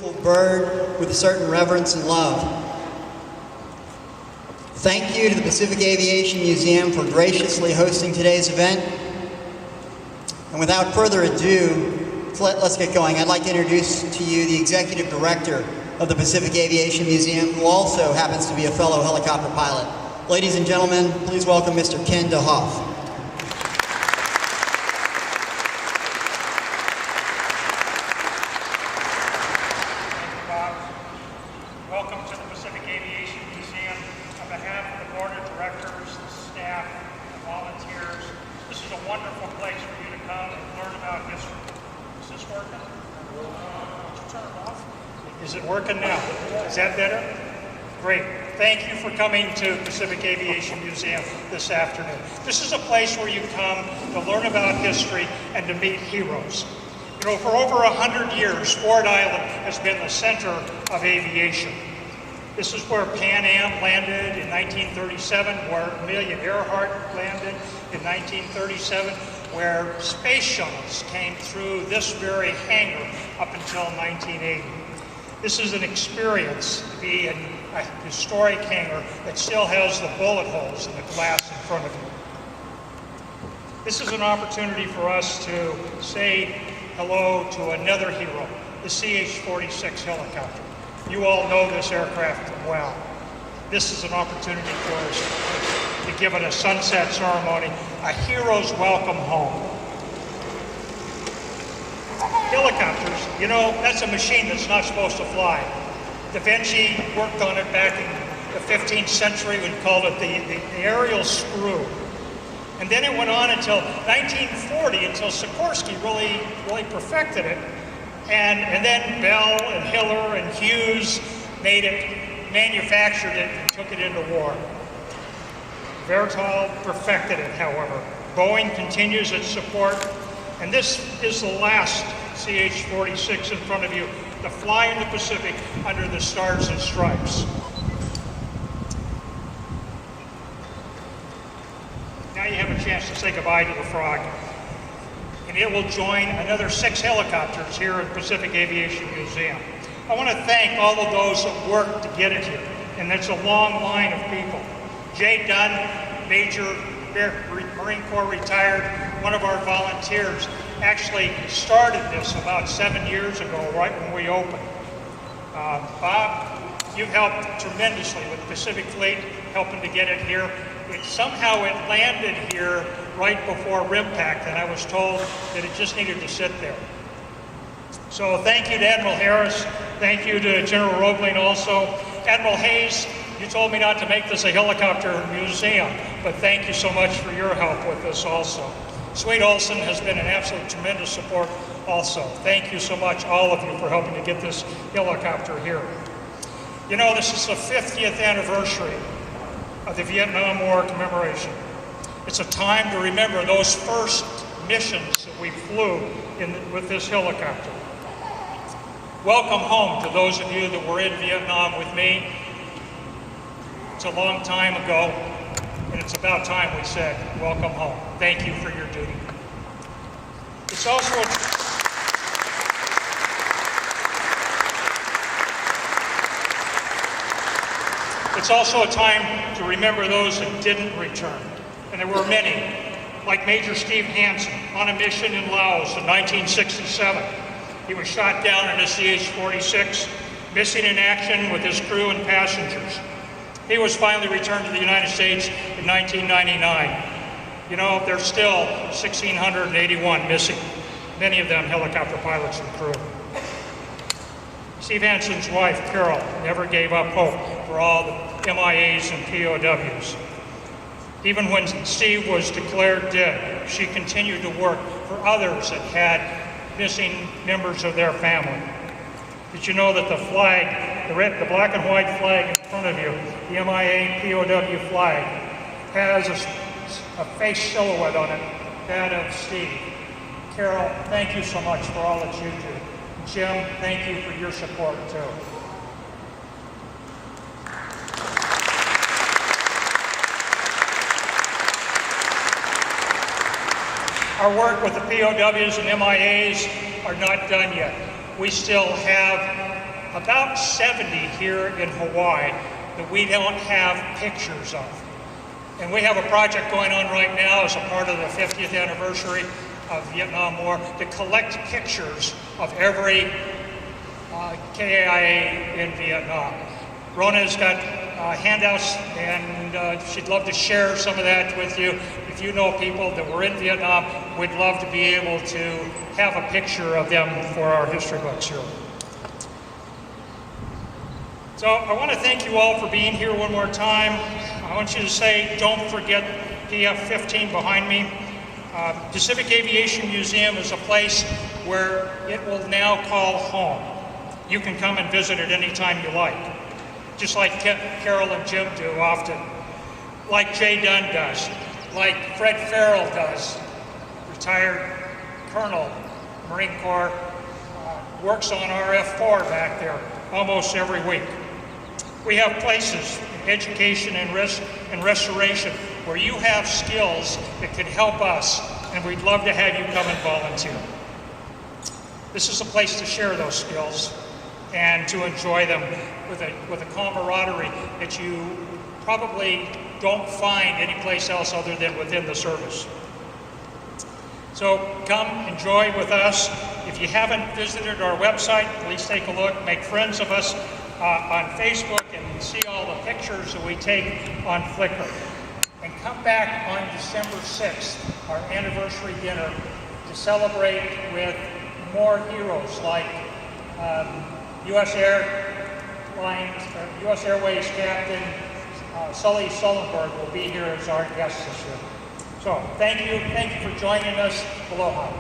beautiful bird with a certain reverence and love. Thank you to the Pacific Aviation Museum for graciously hosting today's event. And without further ado, let's get going. I'd like to introduce to you the Executive Director of the Pacific Aviation Museum, who also happens to be a fellow helicopter pilot. Ladies and gentlemen, please welcome Mr. Ken DeHoff. Welcome to the Pacific Aviation Museum. On behalf of the Board of Directors, the staff, the volunteers, this is a wonderful place for you to come and learn about history. Is this working? Did you turn it off? Is it working now? Is that better? Great. Thank you for coming to Pacific Aviation Museum this afternoon. This is a place where you come to learn about history and to meet heroes. You know, for over 100 years, Ford Island has been the center of aviation. This is where Pan Am landed in 1937, where Amelia Earhart landed in 1937, where space shuttles came through this very hangar up until 1980. This is an experience to be in a historic hangar that still has the bullet holes in the glass in front of you. This is an opportunity for us to say hello to another hero, the CH46 helicopter. You all know this aircraft well. This is an opportunity for us to give it a sunset ceremony, a hero's welcome home. Helicopters, you know, that's a machine that's not supposed to fly. Da Vinci worked on it back in the 15th century. We called it the aerial screw. And then it went on until 1940, until Sikorsky really perfected it. And then Bell and Hiller and Hughes manufactured it and took it into war. Vertol perfected it, however. Boeing continues its support. And this is the last CH46 in front of you to fly in the Pacific under the Stars and Stripes. Now you have a chance to say goodbye to the Frog. And it will join another 6 helicopters here at Pacific Aviation Museum. I want to thank all of those that worked to get it here. And it's a long line of people. Jay Dunn, Major, Marine Corps retired, one of our volunteers, actually started this about 7 years ago, right when we opened. Bob, you've helped tremendously with Pacific Fleet, helping to get it here. Somehow it landed here right before RIMPAC, and I was told that it just needed to sit there. So thank you to Admiral Harris. Thank you to General Roebling also. Admiral Hayes, you told me not to make this a helicopter museum, but thank you so much for your help with this also. Sweet Olson has been an absolute tremendous support also. Thank you so much, all of you, for helping to get this helicopter here. You know, this is the 50th anniversary of the Vietnam War commemoration. It's a time to remember those first missions that we flew with this helicopter. Welcome home to those of you that were in Vietnam with me. It's a long time ago, and it's about time we said, welcome home. Thank you for your duty. It's also a time to remember those that didn't return. And there were many, like Major Steve Hansen on a mission in Laos in 1967. He was shot down in a CH-46, missing in action with his crew and passengers. He was finally returned to the United States in 1999. You know, there's still 1,681 missing, many of them helicopter pilots and crew. Steve Hansen's wife, Carol, never gave up hope for all the MIAs and POWs. Even when Steve was declared dead, she continued to work for others that had missing members of their family. Did you know that the flag, the black and white flag in front of you, the MIA POW flag, has a face silhouette on it, that of Steve. Carol, thank you so much for all that you do. Jim, thank you for your support too. Our work with the POWs and MIAs are not done yet. We still have about 70 here in Hawaii that we don't have pictures of. And we have a project going on right now as a part of the 50th anniversary of the Vietnam War to collect pictures of every KAIA in Vietnam. Rona's got handouts, and she'd love to share some of that with you. If you know people that were in Vietnam, we'd love to be able to have a picture of them for our history books here. So I want to thank you all for being here one more time. I want you to say, don't forget PF-15 behind me. Pacific Aviation Museum is a place where it will now call home. You can come and visit it anytime you like, just like Carol and Jim do often, like Jay Dunn does, like Fred Farrell does, retired Colonel, Marine Corps, works on RF-4 back there almost every week. We have places in education and restoration where you have skills that can help us, and we'd love to have you come and volunteer. This is a place to share those skills and to enjoy them with a camaraderie that you probably don't find anyplace else other than within the service. So come enjoy with us. If you haven't visited our website, please take a look, make friends of us on Facebook, and see all the pictures that we take on Flickr. And come back on December 6th, our anniversary dinner, to celebrate with more heroes like U.S. Airways Captain Sully Sullenberg will be here as our guest this year. So thank you for joining us. Aloha.